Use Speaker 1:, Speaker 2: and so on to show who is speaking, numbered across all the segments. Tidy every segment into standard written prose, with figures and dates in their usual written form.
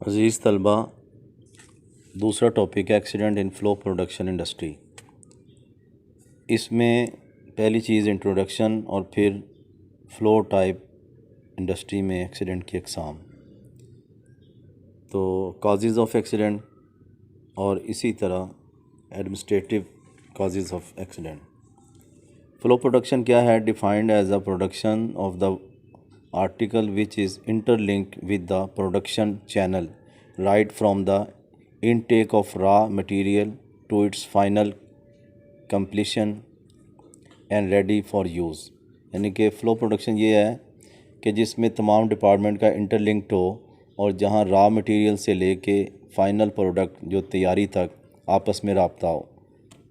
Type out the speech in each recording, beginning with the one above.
Speaker 1: अज़ीज़ तलबा, दूसरा टॉपिक है accident in flow production industry. इसमें पहली चीज़ इंट्रोडक्शन और फिर फ़्लो टाइप इंडस्ट्री में एक्सीडेंट की अक़साम, तो काज़ेज़ ऑफ एक्सीडेंट और इसी तरह administrative causes of accident. Flow production क्या है? Defined as a production of the article which is interlinked with the production channel right from the intake of raw material to its final completion and ready for use। यानी कि flow production ये है कि जिसमें तमाम department का interlinked हो और जहाँ रॉ मटेरियल से लेके फ़ाइनल प्रोडक्ट जो तैयारी तक आपस में रब्ता हो।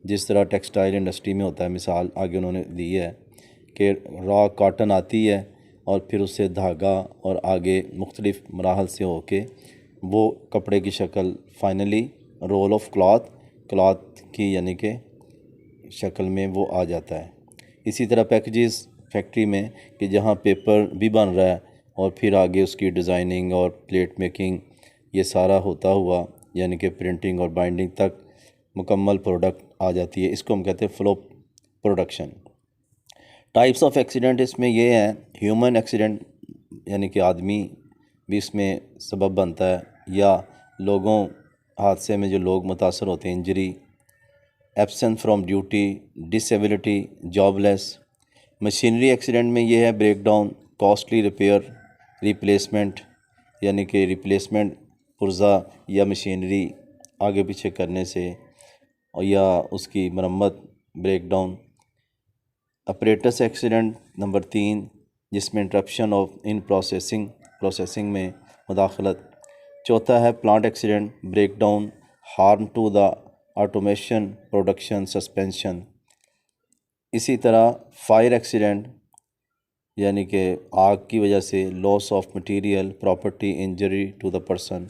Speaker 1: जिस तरह टेक्सटाइल इंडस्ट्री में होता है, मिसाल आगे उन्होंने दी है कि रॉ कॉटन आती है और फिर उससे धागा और आगे मुख्तलिफ़ मराहल से होके वो कपड़े की शक्ल फाइनली रोल ऑफ क्लॉथ की यानी कि शक्ल में वो आ जाता है। इसी तरह पैकेजेस फैक्ट्री में कि जहाँ पेपर भी बन रहा है और फिर आगे उसकी डिज़ाइनिंग और प्लेट मेकिंग ये सारा होता हुआ यानी कि प्रिंटिंग और बाइंडिंग तक मुकम्मल प्रोडक्ट आ जाती है। इसको हम कहते हैं flow production. Types of accident इसमें ये हैं, ह्यूमन एक्सीडेंट यानी कि आदमी भी इसमें सबब बनता है, या लोगों हादसे में जो लोग मुतासर होते हैं, injury, absence from duty, disability, jobless. Machinery accident में ये है break down, costly repair, replacement यानी कि रिप्लेसमेंट पुर्जा या मशीनरी आगे पीछे करने से और या उसकी मरम्मत, break down. Apparatus accident number 3 जिसमें इंटरप्शन ऑफ इन प्रोसेसिंग में मुदाखलत। चौथा है plant accident, break down, harm to the automation, production, suspension. इसी तरह फायर एक्सीडेंट यानी कि आग की वजह से loss of material, property, injury to the person.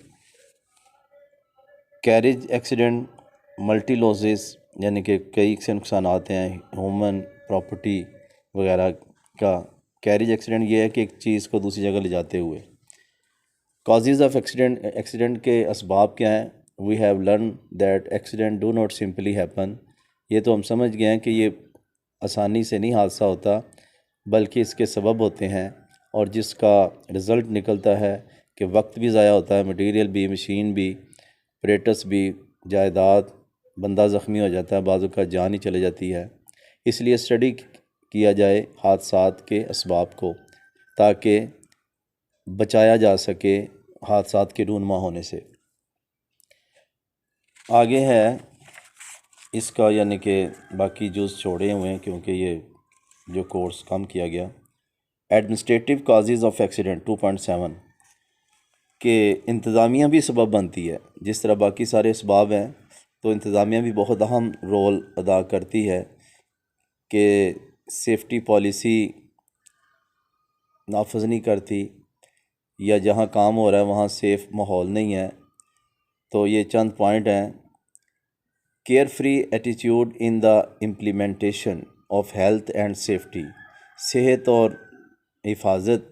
Speaker 1: Carriage accident, multi losses यानी कि कई से नुकसान आते हैं ह्यूमन प्रॉपर्टी वगैरह का। कैरेज एक्सीडेंट ये है कि एक चीज़ को दूसरी जगह ले जाते हुए। काजेज़ ऑफ एक्सीडेंट के असबाब क्या हैं? We have learn that accident do not simply happen. ये तो हम समझ गए हैं कि ये आसानी से नहीं हादसा होता, बल्कि इसके सबब होते हैं और जिसका रिज़ल्ट निकलता है कि वक्त भी ज़ाया होता है, मटेरियल भी, मशीन भी, ऑपरेटर्स भी, जायदाद, बंदा ज़ख्मी हो जाता है, बाज़ू का जान ही चले जाती है। इसलिए स्टडी किया जाए हादसात के असबाब को ताकि बचाया जा सके हादसात के रूनुमा होने से। आगे है इसका यानी कि बाकी जूस छोड़े हुए हैं क्योंकि ये जो कोर्स कम किया गया। एडमिनिस्ट्रेटिव काजेज़ ऑफ एक्सीडेंट 2.7 के इंतज़ामिया भी सबब बनती है। जिस तरह बाकी सारे असबाब हैं तो इंतज़ामिया भी बहुत अहम रोल अदा करती है कि सेफ्टी पॉलिसी नाफज नहीं करती या जहाँ काम हो रहा है वहाँ सेफ़ माहौल नहीं है। तो ये चंद पॉइंट हैं। Care free attitude in the implementation of health and safety, सेहत और हिफाजत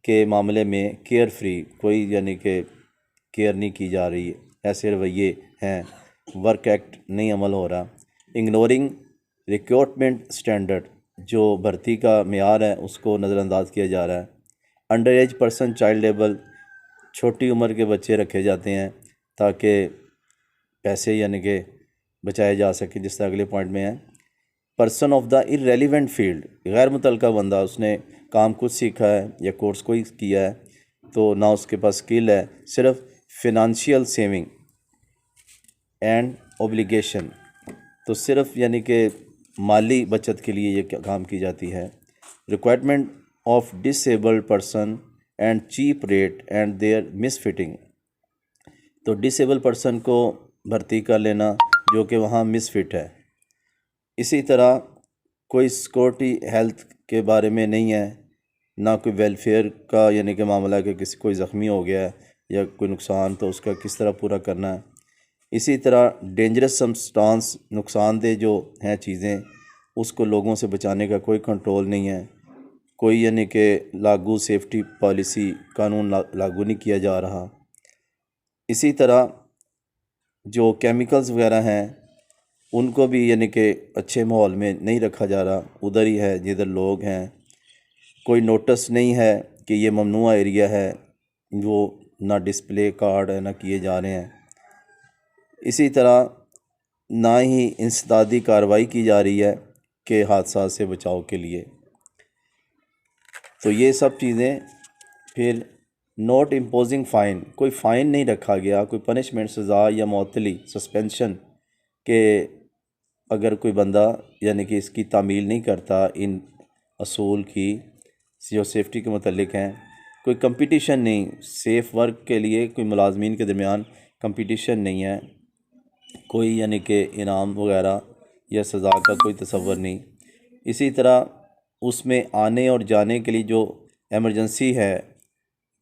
Speaker 1: के मामले में केयर फ्री कोई यानी कि केयर नहीं की जा रही है, ऐसे रवैये हैं। वर्क एक्ट नहीं अमल हो रहा। इग्नोरिंग रिक्रूटमेंट स्टैंडर्ड, जो भर्ती का मेयार है उसको नज़रअंदाज किया जा रहा है। Under as person child label, छोटी उम्र के बच्चे रखे जाते हैं ताकि पैसे यानी कि बचाए जा सके। जिस तरह अगले पॉइंट में है person of the irrelevant field, गैर मुतल्लका बंदा, उसने काम कुछ सीखा है या कोर्स कोई किया है तो ना उसके पास स्किल है, सिर्फ फिनंशियल सेविंग एंड ओब्लिगेशन, तो सिर्फ यानी कि माली बचत के लिए ये काम की जाती है। Requirement of disabled person and cheap rate and their misfitting, तो डिसेबल पर्सन को भर्ती कर लेना जो कि वहाँ मिसफिट है। इसी तरह कोई सिक्योरिटी हेल्थ के बारे में नहीं है, ना कोई वेलफेयर का यानी कि मामला कि किसी कोई ज़ख्मी हो गया है या कोई नुकसान तो उसका किस तरह पूरा करना है। इसी तरह डेंजरस सब्सटेंस, नुकसानदेह जो हैं चीज़ें, उसको लोगों से बचाने का कोई कंट्रोल नहीं है। कोई यानी कि लागू सेफ्टी पॉलिसी कानून लागू नहीं किया जा रहा। इसी तरह जो केमिकल्स वगैरह हैं उनको भी यानी कि अच्छे माहौल में नहीं रखा जा रहा, उधर ही है जिधर लोग हैं। कोई नोटिस नहीं है कि ये ममनुआ एरिया है, वो ना डिस्प्ले कार्ड है ना किए जा रहे हैं। इसी तरह ना ही इंसदादी कार्रवाई की जा रही है कि हादसा से बचाव के लिए। तो ये सब चीज़ें। फिर नॉट इम्पोजिंग फ़ाइन, कोई फ़ाइन नहीं रखा गया, कोई पनिशमेंट सज़ा या मअतली सस्पेंशन के अगर कोई बंदा यानी कि इसकी तामील नहीं करता इन असूल की जो सेफ्टी के मतलब हैं। कोई कंपटीशन नहीं, सेफ़ वर्क के लिए कोई मुलाजमीन के दरमियान कंपटीशन नहीं है, कोई यानी कि इनाम वगैरह या सज़ा का कोई तसव्वुर नहीं। इसी तरह उसमें आने और जाने के लिए जो एमरजेंसी है,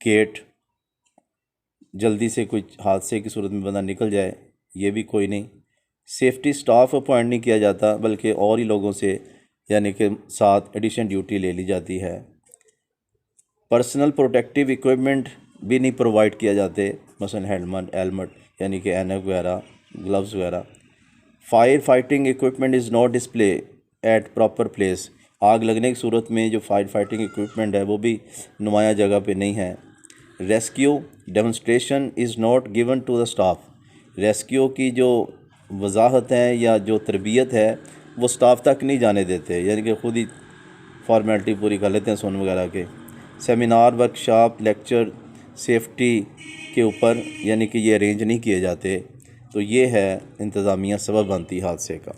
Speaker 1: गेट, जल्दी से कोई हादसे की सूरत में बंदा निकल जाए, ये भी कोई नहीं। सेफ्टी स्टाफ अपॉइंट नहीं किया जाता, बल्कि और ही लोगों से यानी कि साथ एडिशन ड्यूटी ले ली जाती है। पर्सनल प्रोटेक्टिव इक्विपमेंट भी नहीं प्रोवाइड किया जाते, मसलन हेलमेट यानी कि ऐनक वगैरह, ग्लव्स वगैरह। Fire fighting equipment is not display at proper place, आग लगने की सूरत में जो फायर फाइटिंग इक्विपमेंट है वो भी नुमाया जगह पे नहीं है। Rescue demonstration is not given to the staff, rescue की जो वजाहत है या जो तरबियत है वो स्टाफ तक नहीं जाने देते, यानी कि ख़ुद ही फॉर्मेलिटी पूरी कर लेते हैं सुन वगैरह के। सेमिनार, वर्कशॉप, लेक्चर सेफ्टी के ऊपर यानी कि ये अरेंज नहीं किए जाते। तो ये है इंतज़ामिया सबब बनती हादसे का।